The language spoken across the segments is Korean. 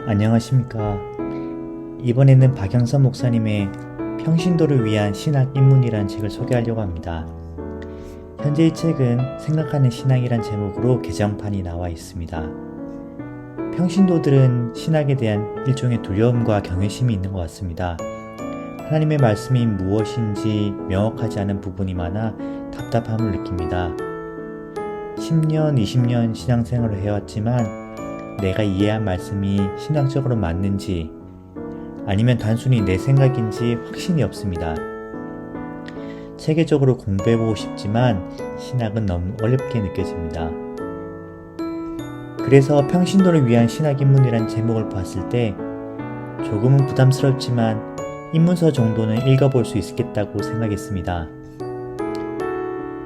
안녕하십니까. 이번에는 박영선 목사님의 평신도를 위한 신학 입문이란 책을 소개하려고 합니다. 현재 이 책은 생각하는 신앙이란 제목으로 개정판이 나와 있습니다. 평신도들은 신학에 대한 일종의 두려움과 경외심이 있는 것 같습니다. 하나님의 말씀이 무엇인지 명확하지 않은 부분이 많아 답답함을 느낍니다. 10년, 20년 신앙생활을 해왔지만 내가 이해한 말씀이 신학적으로 맞는지 아니면 단순히 내 생각인지 확신이 없습니다. 체계적으로 공부해보고 싶지만 신학은 너무 어렵게 느껴집니다. 그래서 평신도를 위한 신학 입문이란 제목을 봤을 때 조금은 부담스럽지만 입문서 정도는 읽어볼 수 있겠다고 생각했습니다.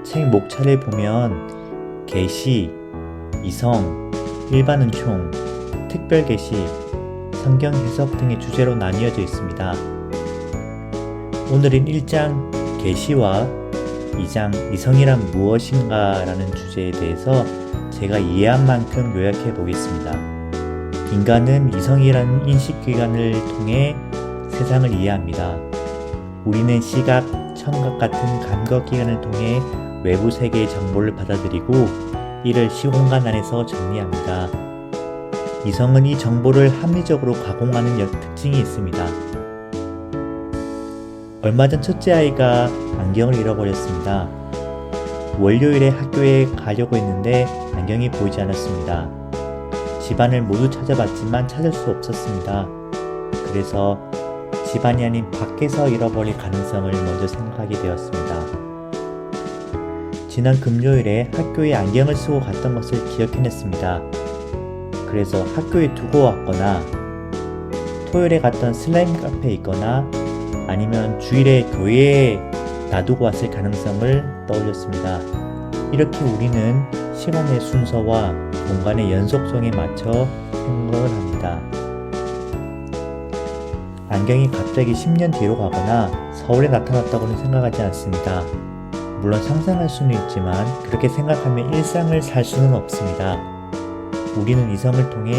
책 목차를 보면 계시, 이성, 일반 은총, 특별 계시, 성경 해석 등의 주제로 나뉘어져 있습니다. 오늘은 1장 계시와 2장 이성이란 무엇인가 라는 주제에 대해서 제가 이해한 만큼 요약해 보겠습니다. 인간은 이성이라는 인식기관을 통해 세상을 이해합니다. 우리는 시각, 청각 같은 감각기관을 통해 외부 세계의 정보를 받아들이고 이를 시공간 안에서 정리합니다. 이성은 이 정보를 합리적으로 가공하는 특징이 있습니다. 얼마 전 첫째 아이가 안경을 잃어버렸습니다. 월요일에 학교에 가려고 했는데 안경이 보이지 않았습니다. 집안을 모두 찾아봤지만 찾을 수 없었습니다. 그래서 집안이 아닌 밖에서 잃어버릴 가능성을 먼저 생각하게 되었습니다. 지난 금요일에 학교에 안경을 쓰고 갔던 것을 기억해냈습니다. 그래서 학교에 두고 왔거나 토요일에 갔던 슬라임 카페에 있거나 아니면 주일에 교회에 놔두고 왔을 가능성을 떠올렸습니다. 이렇게 우리는 시간의 순서와 공간의 연속성에 맞춰 생각을 합니다. 안경이 갑자기 10년 뒤로 가거나 서울에 나타났다고는 생각하지 않습니다. 물론 상상할 수는 있지만 그렇게 생각하면 일상을 살 수는 없습니다. 우리는 이성을 통해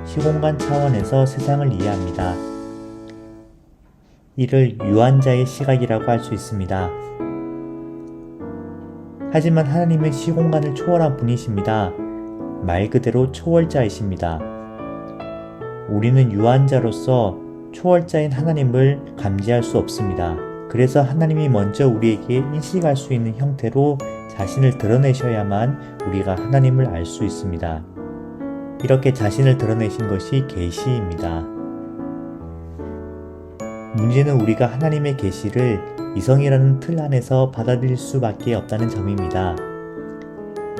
시공간 차원에서 세상을 이해합니다. 이를 유한자의 시각이라고 할 수 있습니다. 하지만 하나님은 시공간을 초월한 분이십니다. 말 그대로 초월자이십니다. 우리는 유한자로서 초월자인 하나님을 감지할 수 없습니다. 그래서 하나님이 먼저 우리에게 인식할 수 있는 형태로 자신을 드러내셔야만 우리가 하나님을 알 수 있습니다. 이렇게 자신을 드러내신 것이 계시입니다. 문제는 우리가 하나님의 계시를 이성이라는 틀 안에서 받아들일 수밖에 없다는 점입니다.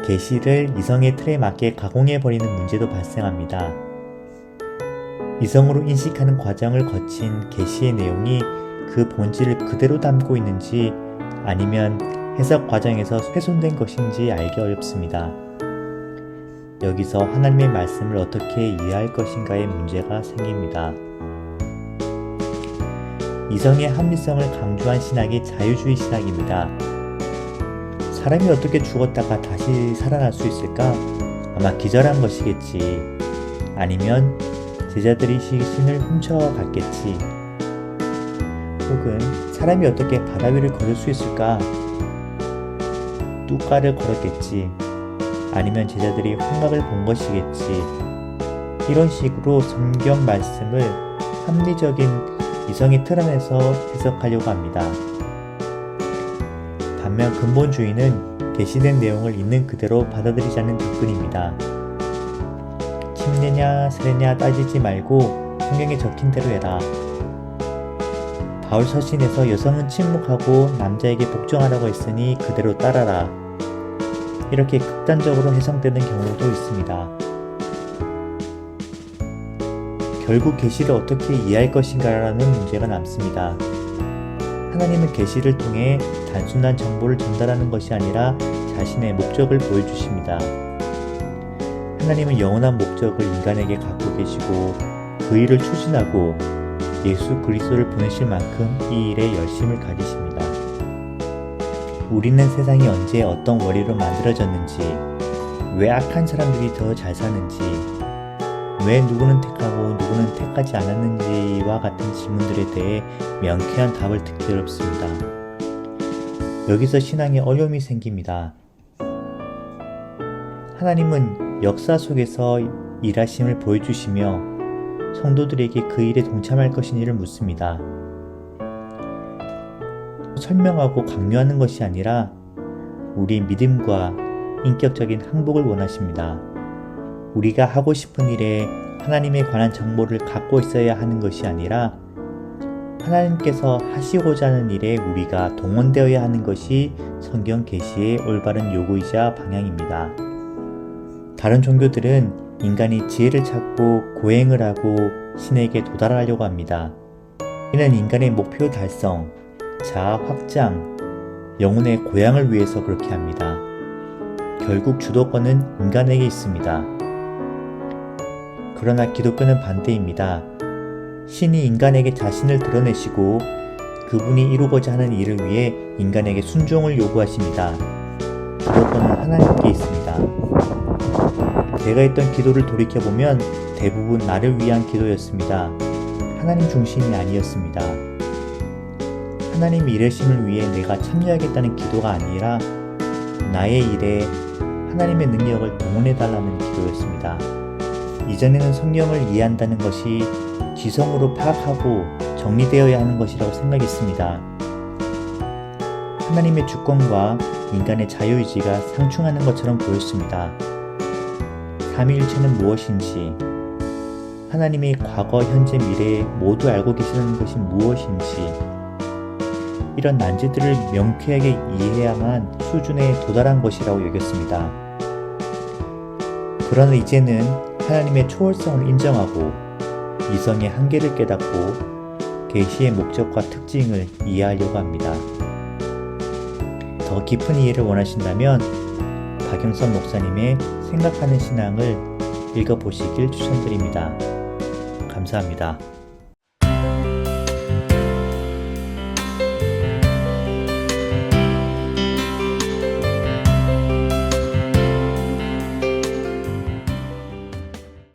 계시를 이성의 틀에 맞게 가공해버리는 문제도 발생합니다. 이성으로 인식하는 과정을 거친 계시의 내용이 그 본질을 그대로 담고 있는지 아니면 해석 과정에서 훼손된 것인지 알기 어렵습니다. 여기서 하나님의 말씀을 어떻게 이해할 것인가의 문제가 생깁니다. 이성의 합리성을 강조한 신학이 자유주의 신학입니다. 사람이 어떻게 죽었다가 다시 살아날 수 있을까? 아마 기절한 것이겠지. 아니면 제자들이 시신을 훔쳐갔겠지. 혹은 사람이 어떻게 바다 위를 걸을 수 있을까? 뚜까를 걸었겠지. 아니면 제자들이 환각을 본 것이겠지. 이런 식으로 성경 말씀을 합리적인 이성의 틀 안에서 해석하려고 합니다. 반면 근본주의는 계시된 내용을 있는 그대로 받아들이자는 접근입니다. 침례냐 세례냐 따지지 말고 성경에 적힌 대로 해라. 바울 서신에서 여성은 침묵하고 남자에게 복종하라고 했으니 그대로 따라라. 이렇게 극단적으로 해석되는 경우도 있습니다. 결국 계시를 어떻게 이해할 것인가라는 문제가 남습니다. 하나님은 계시를 통해 단순한 정보를 전달하는 것이 아니라 자신의 목적을 보여주십니다. 하나님은 영원한 목적을 인간에게 갖고 계시고 그 일을 추진하고 예수 그리스도를 보내실 만큼 이 일에 열심을 가지십니다. 우리는 세상이 언제 어떤 원리로 만들어졌는지, 왜 악한 사람들이 더 잘 사는지, 왜 누구는 택하고 누구는 택하지 않았는지와 같은 질문들에 대해 명쾌한 답을 듣기 어렵습니다. 여기서 신앙에 어려움이 생깁니다. 하나님은 역사 속에서 일하심을 보여주시며 성도들에게 그 일에 동참할 것인지를 묻습니다. 설명하고 강요하는 것이 아니라 우리 믿음과 인격적인 항복을 원하십니다. 우리가 하고 싶은 일에 하나님에 관한 정보를 갖고 있어야 하는 것이 아니라 하나님께서 하시고자 하는 일에 우리가 동원되어야 하는 것이 성경 계시의 올바른 요구이자 방향입니다. 다른 종교들은 인간이 지혜를 찾고 고행을 하고 신에게 도달하려고 합니다. 이는 인간의 목표 달성, 자아 확장, 영혼의 고향을 위해서 그렇게 합니다. 결국 주도권은 인간에게 있습니다. 그러나 기독교는 반대입니다. 신이 인간에게 자신을 드러내시고 그분이 이루고자 하는 일을 위해 인간에게 순종을 요구하십니다. 주도권은 하나님께 있습니다. 내가 했던 기도를 돌이켜보면 대부분 나를 위한 기도였습니다. 하나님 중심이 아니었습니다. 하나님의 일하심을 위해 내가 참여하겠다는 기도가 아니라 나의 일에 하나님의 능력을 동원해달라는 기도였습니다. 이전에는 성경을 이해한다는 것이 지성으로 파악하고 정리되어야 하는 것이라고 생각했습니다. 하나님의 주권과 인간의 자유의지가 상충하는 것처럼 보였습니다. 삼위일체는 무엇인지, 하나님의 과거, 현재, 미래에 모두 알고 계시는 것이 무엇인지, 이런 난제들을 명쾌하게 이해해야만 수준에 도달한 것이라고 여겼습니다. 그러나 이제는 하나님의 초월성을 인정하고 이성의 한계를 깨닫고 계시의 목적과 특징을 이해하려고 합니다. 더 깊은 이해를 원하신다면 박영선 목사님의 생각하는 신앙을 읽어보시길 추천드립니다. 감사합니다.